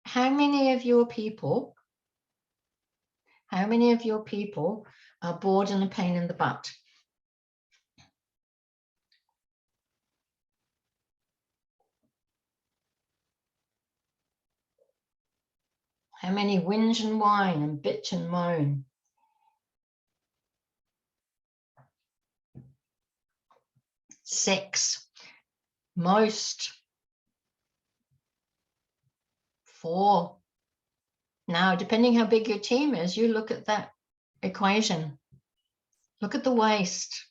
how many of your people are bored and a pain in the butt? How many whinge and whine and bitch and moan? Six. Most. 4. Now, depending how big your team is, you look at that equation. Look at the waste.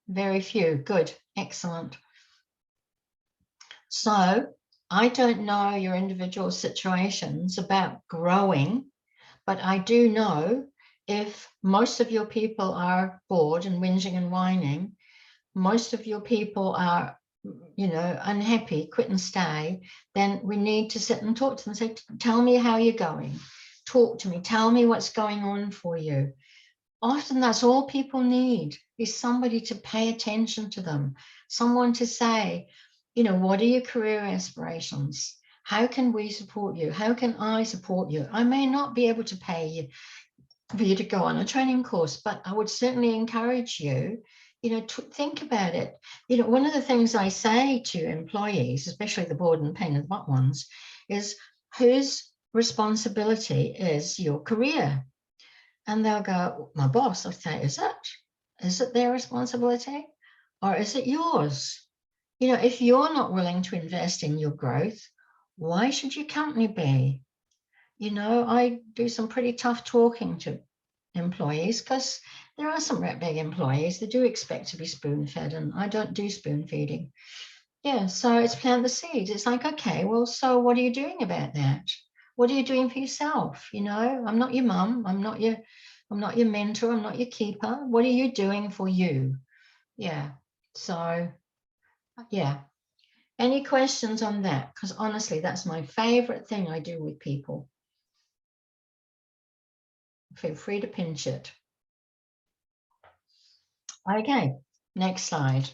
Very few. Good. Excellent. So I don't know your individual situations about growing, but I do know if most of your people are bored and whinging and whining, most of your people are, unhappy, quit and stay, then we need to sit and talk to them and say, tell me how you're going. Talk to me. Tell me what's going on for you. Often that's all people need, is somebody to pay attention to them, someone to say, what are your career aspirations? How can we support you? How can I support you? I may not be able to pay you for you to go on a training course, but I would certainly encourage you, to think about it. One of the things I say to employees, especially the bored and pain in the butt ones, is whose responsibility is your career? And they'll go, my boss. I'll say, is it their responsibility or is it yours? If you're not willing to invest in your growth, why should your company be? I do some pretty tough talking to employees because there are some big employees that do expect to be spoon-fed, and I don't do spoon-feeding. Yeah, so it's plant the seeds. It's like, okay, well, so what are you doing about that? What are you doing for yourself? I'm not your mum. I'm not your mentor. I'm not your keeper. What are you doing for you? Yeah. So, yeah. Any questions on that? Because honestly, that's my favorite thing I do with people. Feel free to pinch it. Okay, next slide.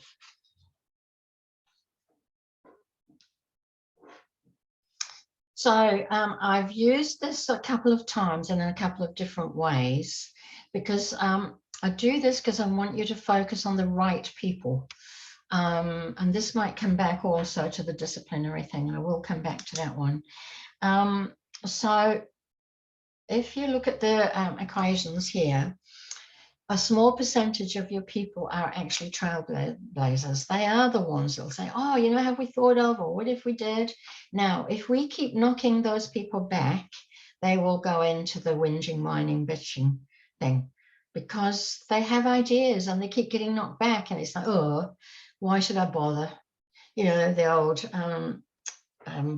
So I've used this a couple of times and in a couple of different ways, because I do this because I want you to focus on the right people. And this might come back also to the disciplinary thing. I will come back to that one. So if you look at the equations here, a small percentage of your people are actually trailblazers. They are the ones that'll say, oh, have we thought of, or what if we did? Now, if we keep knocking those people back, they will go into the whinging, whining, bitching thing, because they have ideas and they keep getting knocked back. And it's like, oh, why should I bother? The old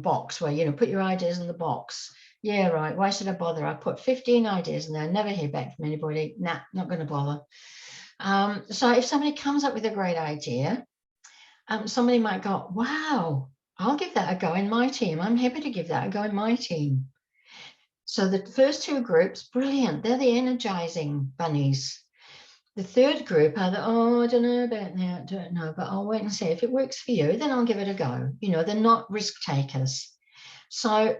box where, put your ideas in the box. Yeah, right. Why should I bother? I put 15 ideas and I never hear back from anybody. Nah, not going to bother. So if somebody comes up with a great idea, somebody might go, wow, I'll give that a go in my team. I'm happy to give that a go in my team. So the first two groups, brilliant. They're the energizing bunnies. The third group are the, oh, I don't know about that, don't know, but I'll wait and see. If it works for you, then I'll give it a go. You know, they're not risk takers. So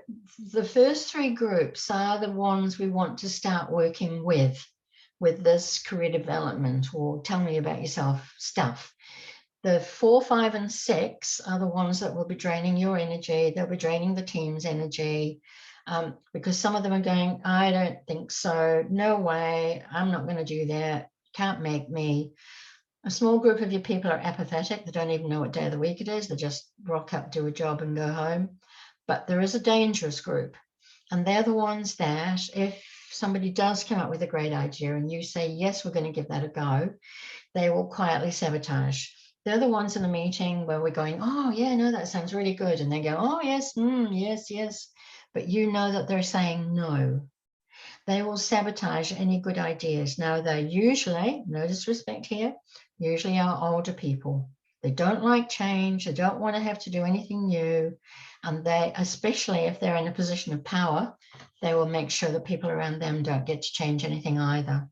the first three groups are the ones we want to start working with this career development or tell me about yourself stuff. The 4, 5, and 6 are the ones that will be draining your energy. They'll be draining the team's energy because some of them are going, I don't think so. No way. I'm not going to do that. Can't make me. A small group of your people are apathetic. They don't even know what day of the week it is. They just rock up, do a job and go home. But there is a dangerous group. And they're the ones that if somebody does come up with a great idea and you say, yes, we're going to give that a go, they will quietly sabotage. They're the ones in a meeting where we're going, oh, yeah, no, that sounds really good. And they go, oh, yes, yes, yes. But you know that they're saying no. They will sabotage any good ideas. Now, they're usually, no disrespect here, usually are older people. They don't like change. They don't want to have to do anything new. And they, especially if they're in a position of power, they will make sure that people around them don't get to change anything either.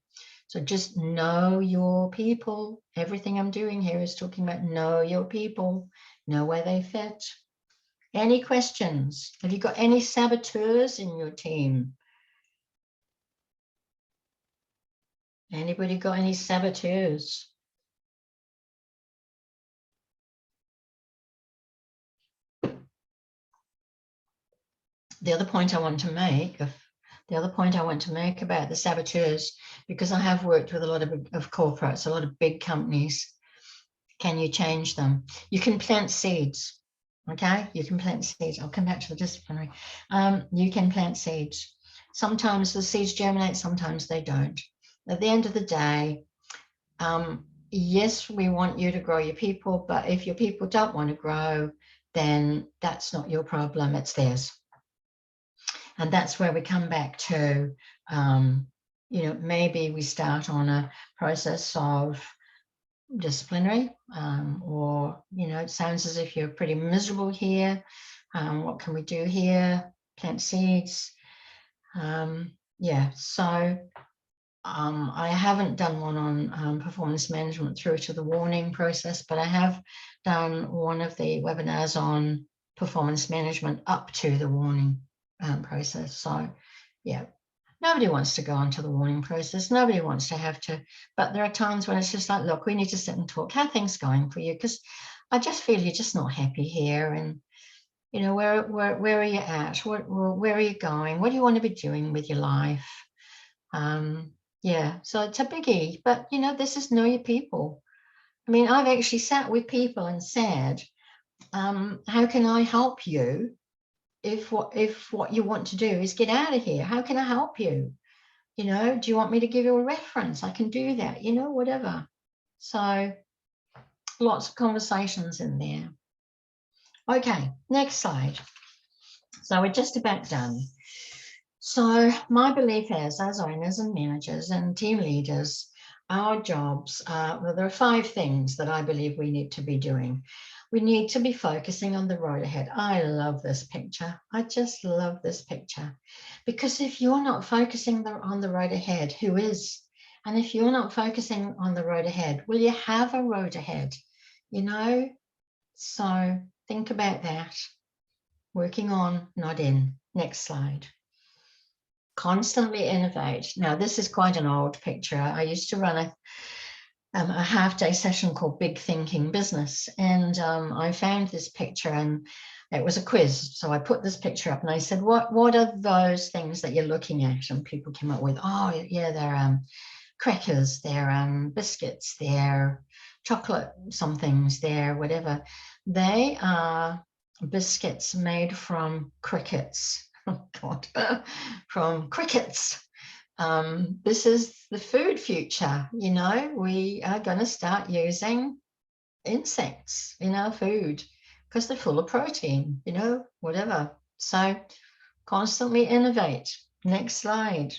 So just know your people. Everything I'm doing here is talking about know your people, know where they fit. Any questions? Have you got any saboteurs in your team? Anybody got any saboteurs? The other point I want to make about the saboteurs, because I have worked with a lot of corporates, a lot of big companies. Can you change them? You can plant seeds, okay? You can plant seeds. I'll come back to the disciplinary. You can plant seeds. Sometimes the seeds germinate, sometimes they don't. At the end of the day, yes, we want you to grow your people, but if your people don't want to grow, then that's not your problem, it's theirs. And that's where we come back to, you know, maybe we start on a process of disciplinary, or, you know, it sounds as if you're pretty miserable here. What can we do here? Plant seeds. Yeah, so I haven't done one on performance management through to the warning process, but I have done one of the webinars on performance management up to the warning process. So yeah, nobody wants to go on to the warning process. Nobody wants to have to, but there are times when it's just like, look, we need to sit and talk. How are things going for you? Because I just feel you're just not happy here. And, you know, where are you at? Where are you going? What do you want to be doing with your life? Yeah, so it's a biggie, but you know, this is know your people. I mean, I've actually sat with people and said, how can I help you if what you want to do is get out of here? How can I help you? You know, do you want me to give you a reference? I can do that, you know, whatever. So lots of conversations in there. Okay, next slide. So we're just about done. So my belief is, as owners and managers and team leaders, our jobs, well, there are 5 things that I believe we need to be doing. We need to be focusing on the road ahead. I love this picture. I just love this picture, because if you're not focusing on the road ahead, who is? And if you're not focusing on the road ahead, will you have a road ahead? You know, so think about that. Working on, not in. Next slide. Constantly innovate. Now, this is quite an old picture. I used to run a half-day session called Big Thinking Business, and I found this picture, and it was a quiz. So I put this picture up and I said, what are those things that you're looking at? And people came up with, oh yeah, they're crackers, they're biscuits, they're chocolate somethings, they're whatever. They are biscuits made from crickets. Oh God, from crickets. This is the food future. You know, we are going to start using insects in our food because they're full of protein, you know, whatever. So constantly innovate. Next slide.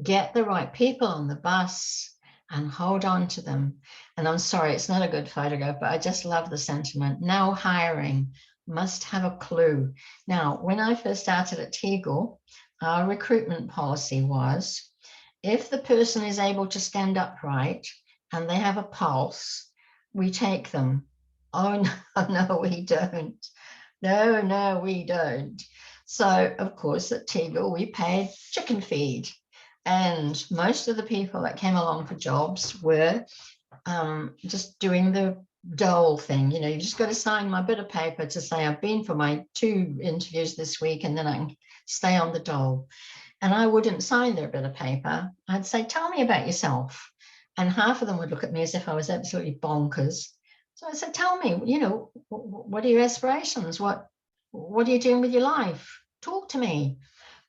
Get the right people on the bus. and hold on to them. And I'm sorry, it's not a good photograph, but I just love the sentiment. No hiring, must have a clue. Now, when I first started at Tegel, our recruitment policy was, if the person is able to stand upright and they have a pulse, we take them. Oh, no, no, we don't. No, we don't. So, of course, at Tegel, we paid chicken feed. And most of the people that came along for jobs were just doing the dole thing. You know, you just got to sign my bit of paper to say I've been for my 2 interviews this week, and then I can stay on the dole. And I wouldn't sign their bit of paper. I'd say, tell me about yourself. And half of them would look at me as if I was absolutely bonkers. So I said, tell me, you know, what are your aspirations? What are you doing with your life? Talk to me.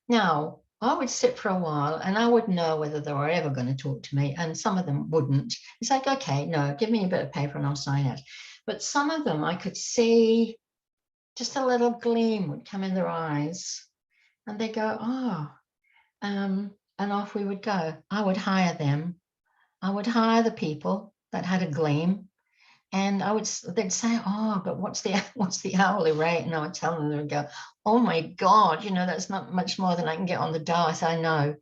Now, I would sit for a while and I would know whether they were ever going to talk to me, and some of them wouldn't. It's like, okay, no, give me a bit of paper and I'll sign it. But some of them I could see just a little gleam would come in their eyes, and they go, oh, and off we would go. I would hire them. I would hire the people that had a gleam, and they'd say, oh, but what's the hourly rate? And I would tell them, they would go, oh my God, you know, that's not much more than I can get on the dole. I say, I know,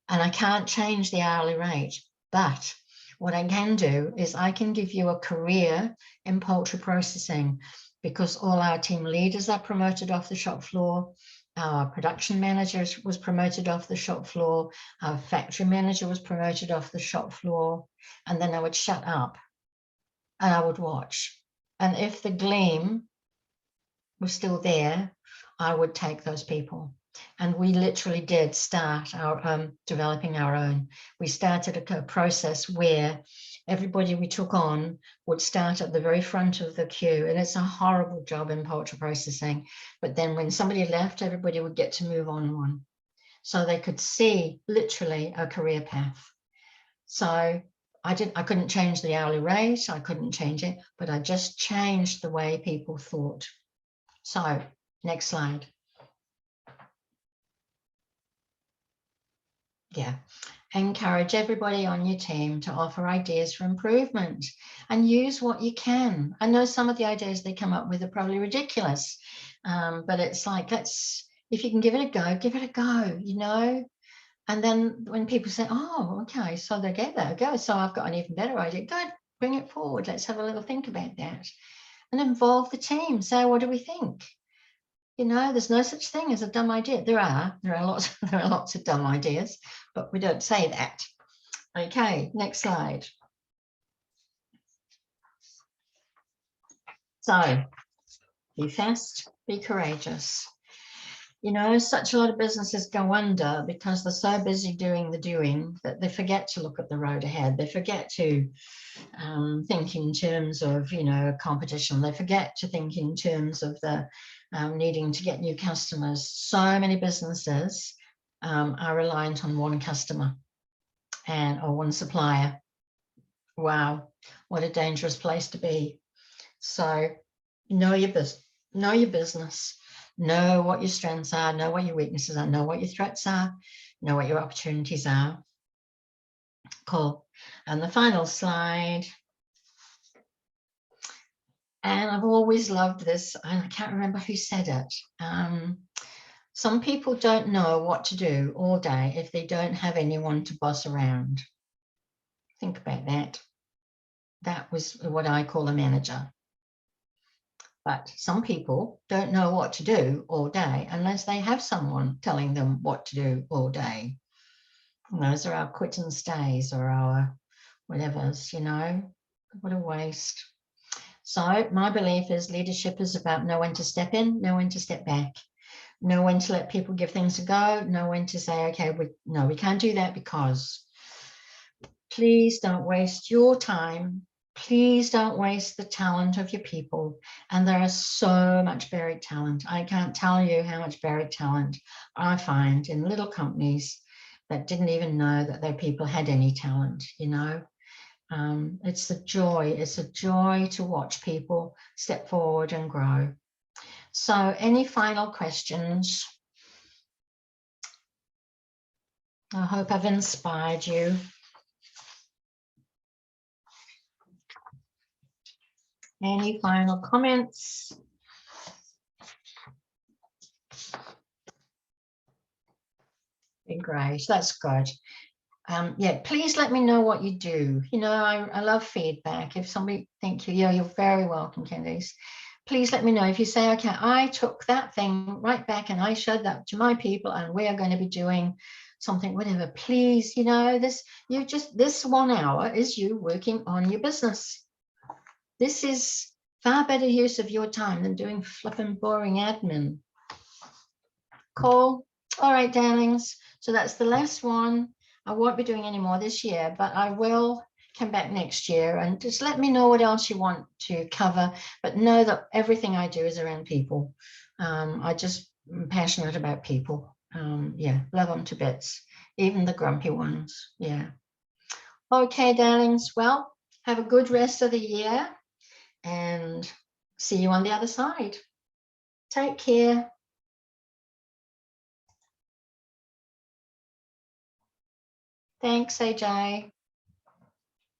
and I can't change the hourly rate. But what I can do is I can give you a career in poultry processing, because all our team leaders are promoted off the shop floor. Our production manager was promoted off the shop floor. Our factory manager was promoted off the shop floor. And then I would shut up and I would watch. And if the gleam was still there, I would take those people. And we literally did start our developing our own. We started a process where everybody we took on would start at the very front of the queue. And it's a horrible job in poultry processing. But then when somebody left, everybody would get to move on one. So they could see literally a career path. So I couldn't change the hourly rate. I couldn't change it, but I just changed the way people thought. So next slide. Yeah. Encourage everybody on your team to offer ideas for improvement and use what you can. I know some of the ideas they come up with are probably ridiculous, but it's like, if you can give it a go, you know. And then when people say, oh, okay, so they get that go, so I've got an even better idea, good, bring it forward. Let's have a little think about that and involve the team. Say, what do we think? You know, there's no such thing as a dumb idea. There are lots of dumb ideas, but we don't say that. Okay, next slide. So be fast, be courageous. You know, such a lot of businesses go under because they're so busy doing the doing that they forget to look at the road ahead. They forget to think in terms of, you know, competition. They forget to think in terms of the needing to get new customers. So many businesses are reliant on one customer or one supplier. Wow, what a dangerous place to be. So know your business, know what your strengths are, know what your weaknesses are, know what your threats are, know what your opportunities are. Cool. And the final slide. And I've always loved this, and I can't remember who said it. Some people don't know what to do all day if they don't have anyone to boss around. Think about that. That was what I call a manager. But some people don't know what to do all day unless they have someone telling them what to do all day. And those are our quit and stays or our whatevers, you know. What a waste. So my belief is leadership is about know when to step in, know when to step back, know when to let people give things a go, know when to say, okay, we can't do that because. Please don't waste your time. Please don't waste the talent of your people. And there is so much buried talent. I can't tell you how much buried talent I find in little companies that didn't even know that their people had any talent, you know. It's a joy to watch people step forward and grow. So any final questions? I hope I've inspired you. Any final comments? Great, that's good. Yeah, please let me know what you do. You know, I love feedback. If somebody think you're very welcome, Candice. Please let me know if you say, okay, I took that thing right back and I showed that to my people and we are going to be doing something, whatever. Please, you know, this 1 hour is you working on your business. This is far better use of your time than doing flipping boring admin. Cool. All right, darlings. So that's the last one. I won't be doing any more this year, but I will come back next year and just let me know what else you want to cover. But know that everything I do is around people. I just am passionate about people. Yeah, love them to bits, even the grumpy ones. Yeah. Okay, darlings. Well, have a good rest of the year and see you on the other side. Take care. Thanks, AJ.